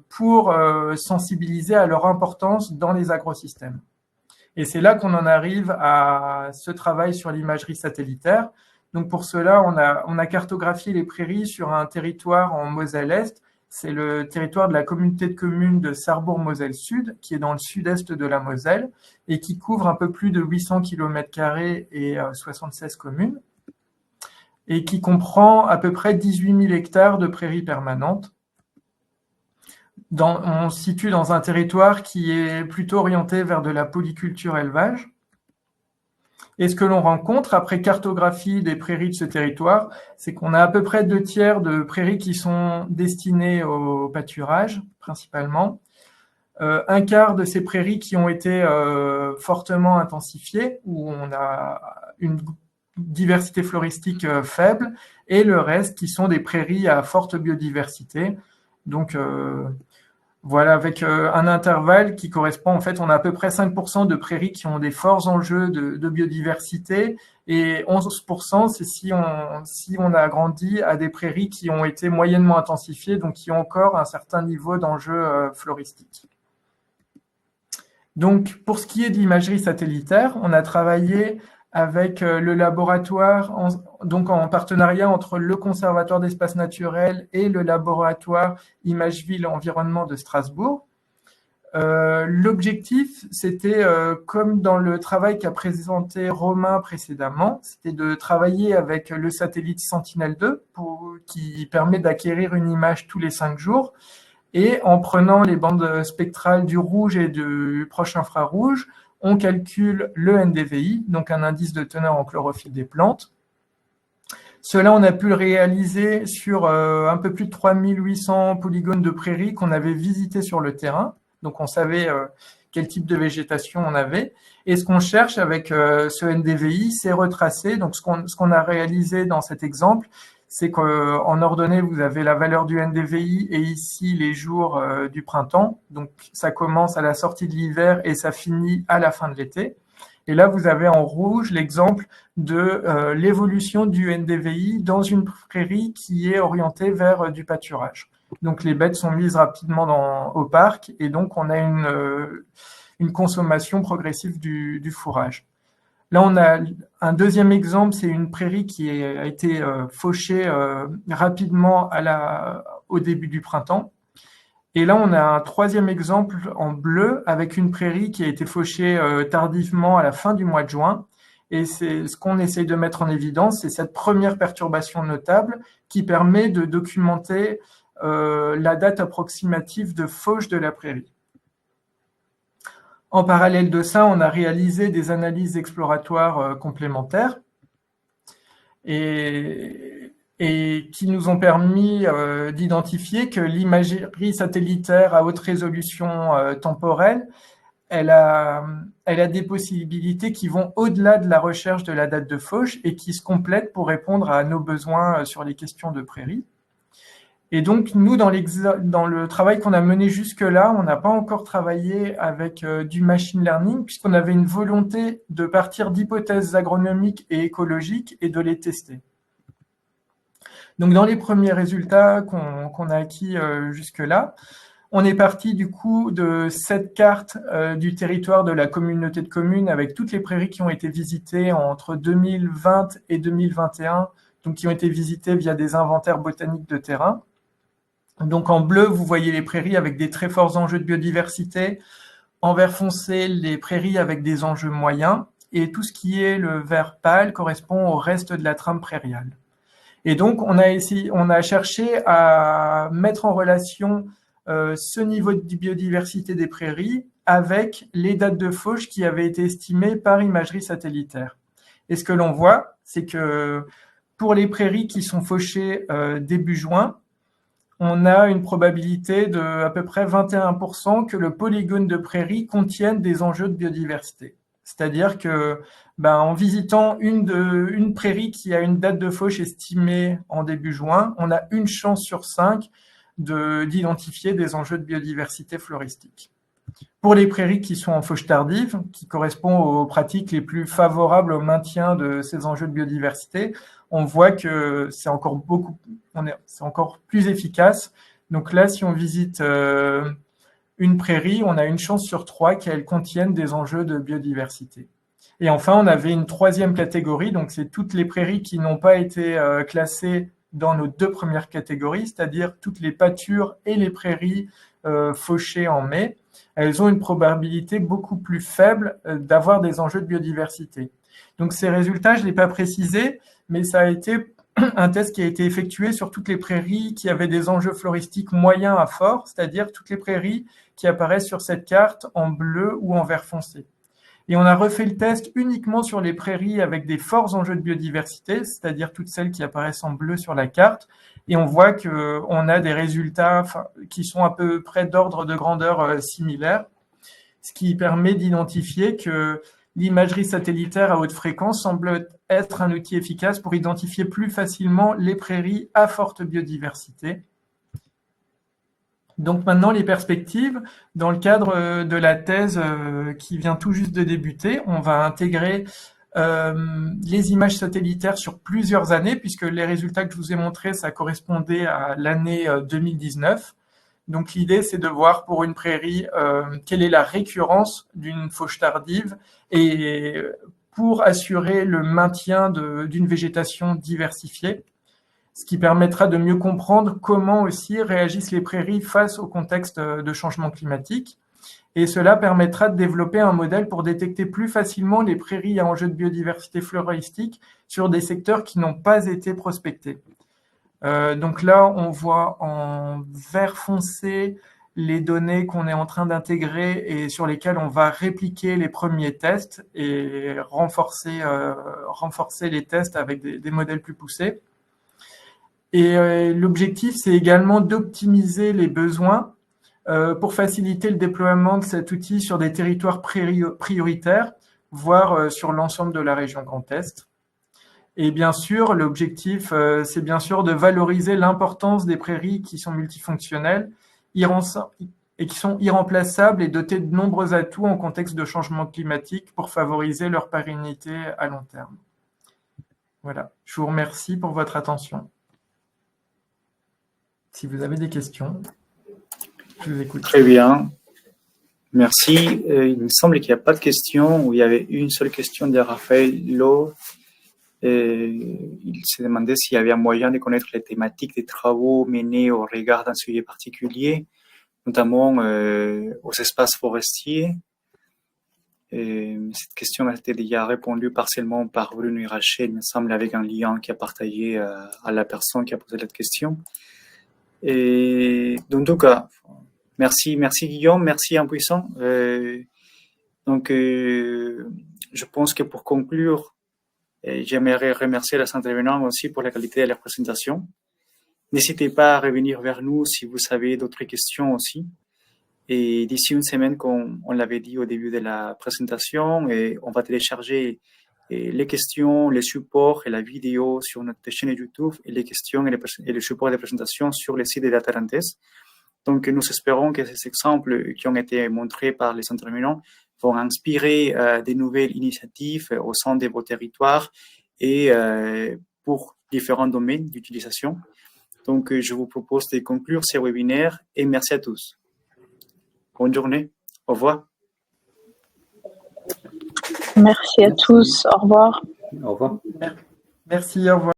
pour sensibiliser à leur importance dans les agrosystèmes. Et c'est là qu'on en arrive à ce travail sur l'imagerie satellitaire. Donc pour cela, on a cartographié les prairies sur un territoire en Moselle-Est. C'est le territoire de la communauté de communes de Sarrebourg-Moselle-Sud, qui est dans le sud-est de la Moselle et qui couvre un peu plus de 800 km² et 76 communes. et qui comprend à peu près 18 000 hectares de prairies permanentes. On se situe dans un territoire qui est plutôt orienté vers de la polyculture élevage. Et ce que l'on rencontre après cartographie des prairies de ce territoire, c'est qu'on a à peu près 2/3 de prairies qui sont destinées au pâturage, principalement. Un quart de ces prairies qui ont été fortement intensifiées, où on a une diversité floristique faible, et le reste qui sont des prairies à forte biodiversité. Donc, voilà, avec un intervalle qui correspond, en fait, on a à peu près 5% de prairies qui ont des forts enjeux de biodiversité et 11%, c'est si on a agrandi à des prairies qui ont été moyennement intensifiées, donc qui ont encore un certain niveau d'enjeu floristique. Donc, pour ce qui est de l'imagerie satellitaire, on a travaillé avec le laboratoire, donc en partenariat entre le Conservatoire d'espaces naturels et le laboratoire Imageville Environnement de Strasbourg. L'objectif, c'était, comme dans le travail qu'a présenté Romain précédemment, c'était de travailler avec le satellite Sentinel-2 qui permet d'acquérir une image tous les 5 jours. Et en prenant les bandes spectrales du rouge et du proche infrarouge, on calcule le NDVI, donc un indice de teneur en chlorophylle des plantes. Cela, on a pu le réaliser sur un peu plus de 3800 polygones de prairies qu'on avait visités sur le terrain. Donc, on savait quel type de végétation on avait. Et ce qu'on cherche avec ce NDVI, c'est retracer. Donc, ce qu'on a réalisé dans cet exemple, c'est qu'en ordonnée, vous avez la valeur du NDVI et ici les jours du printemps. Donc, ça commence à la sortie de l'hiver et ça finit à la fin de l'été. Et là, vous avez en rouge l'exemple de l'évolution du NDVI dans une prairie qui est orientée vers du pâturage. Donc, les bêtes sont mises rapidement au parc et donc on a une consommation progressive du fourrage. Là, on a un deuxième exemple, c'est une prairie qui a été fauchée rapidement au début du printemps. Et là, on a un troisième exemple en bleu avec une prairie qui a été fauchée tardivement à la fin du mois de juin. Et c'est ce qu'on essaye de mettre en évidence, c'est cette première perturbation notable qui permet de documenter la date approximative de fauche de la prairie. En parallèle de ça, on a réalisé des analyses exploratoires complémentaires et qui nous ont permis d'identifier que l'imagerie satellitaire à haute résolution temporelle, elle a des possibilités qui vont au-delà de la recherche de la date de fauche et qui se complètent pour répondre à nos besoins sur les questions de prairies. Et donc, nous, dans le travail qu'on a mené jusque-là, on n'a pas encore travaillé avec du machine learning, puisqu'on avait une volonté de partir d'hypothèses agronomiques et écologiques et de les tester. Donc, dans les premiers résultats qu'on a acquis jusque-là, on est parti du coup de cette carte du territoire de la communauté de communes avec toutes les prairies qui ont été visitées entre 2020 et 2021, donc qui ont été visitées via des inventaires botaniques de terrain. Donc en bleu, vous voyez les prairies avec des très forts enjeux de biodiversité. En vert foncé, les prairies avec des enjeux moyens. Et tout ce qui est le vert pâle correspond au reste de la trame prairiale. Et donc, on a cherché à mettre en relation ce niveau de biodiversité des prairies avec les dates de fauche qui avaient été estimées par imagerie satellitaire. Et ce que l'on voit, c'est que pour les prairies qui sont fauchées début juin, on a une probabilité de à peu près 21% que le polygone de prairie contienne des enjeux de biodiversité. C'est-à-dire que, en visitant une prairie qui a une date de fauche estimée en début juin, on a une chance sur 5 d'identifier des enjeux de biodiversité floristique. Pour les prairies qui sont en fauche tardive, qui correspondent aux pratiques les plus favorables au maintien de ces enjeux de biodiversité, on voit que c'est encore plus efficace. Donc là, si on visite une prairie, on a une chance sur 3 qu'elle contienne des enjeux de biodiversité. Et enfin, on avait une troisième catégorie, donc c'est toutes les prairies qui n'ont pas été classées dans nos 2 premières catégories, c'est-à-dire toutes les pâtures et les prairies fauchées en mai. Elles ont une probabilité beaucoup plus faible d'avoir des enjeux de biodiversité. Donc ces résultats, je ne l'ai pas précisé, mais ça a été un test qui a été effectué sur toutes les prairies qui avaient des enjeux floristiques moyens à forts, c'est-à-dire toutes les prairies qui apparaissent sur cette carte en bleu ou en vert foncé. Et on a refait le test uniquement sur les prairies avec des forts enjeux de biodiversité, c'est-à-dire toutes celles qui apparaissent en bleu sur la carte. Et on voit qu'on a des résultats qui sont à peu près d'ordre de grandeur similaire, ce qui permet d'identifier que l'imagerie satellitaire à haute fréquence semble être un outil efficace pour identifier plus facilement les prairies à forte biodiversité. Donc maintenant, les perspectives, dans le cadre de la thèse qui vient tout juste de débuter, on va intégrer les images satellitaires sur plusieurs années, puisque les résultats que je vous ai montrés, ça correspondait à l'année 2019. Donc l'idée, c'est de voir pour une prairie quelle est la récurrence d'une fauche tardive et pour assurer le maintien d'une végétation diversifiée, ce qui permettra de mieux comprendre comment aussi réagissent les prairies face au contexte de changement climatique. Et cela permettra de développer un modèle pour détecter plus facilement les prairies à enjeu de biodiversité floristique sur des secteurs qui n'ont pas été prospectés. Donc là, on voit en vert foncé les données qu'on est en train d'intégrer et sur lesquelles on va répliquer les premiers tests et renforcer les tests avec des modèles plus poussés. Et l'objectif, c'est également d'optimiser les besoins pour faciliter le déploiement de cet outil sur des territoires prioritaires, voire sur l'ensemble de la région Grand Est. Et bien sûr, l'objectif, c'est bien sûr de valoriser l'importance des prairies qui sont multifonctionnelles et qui sont irremplaçables et dotées de nombreux atouts en contexte de changement climatique pour favoriser leur pérennité à long terme. Voilà, je vous remercie pour votre attention. Si vous avez des questions, je vous écoute. Très bien. Merci. Il me semble qu'il n'y a pas de questions, ou il y avait une seule question de Raphaël Lowe. Il se demandait s'il y avait un moyen de connaître les thématiques des travaux menés au regard d'un sujet particulier, notamment aux espaces forestiers. Cette question a été déjà répondue partiellement par Bruno Irache, il me semble, avec un lien qui a partagé à la personne qui a posé cette question. Et donc, en tout cas, merci Guillaume, merci Impuissant. Donc, je pense que pour conclure, j'aimerais remercier les intervenants aussi pour la qualité de leur présentation. N'hésitez pas à revenir vers nous si vous avez d'autres questions aussi. Et d'ici une semaine, comme on l'avait dit au début de la présentation, et on va télécharger les questions, les supports et la vidéo sur notre chaîne YouTube et les questions et les supports de présentation sur le site de Datarantes. Donc, nous espérons que ces exemples qui ont été montrés par les intervenants vont inspirer des nouvelles initiatives au sein de vos territoires et pour différents domaines d'utilisation. Donc, je vous propose de conclure ce webinaire et merci à tous. Bonne journée. Au revoir. Merci à tous. Au revoir. Au revoir. Merci, au revoir.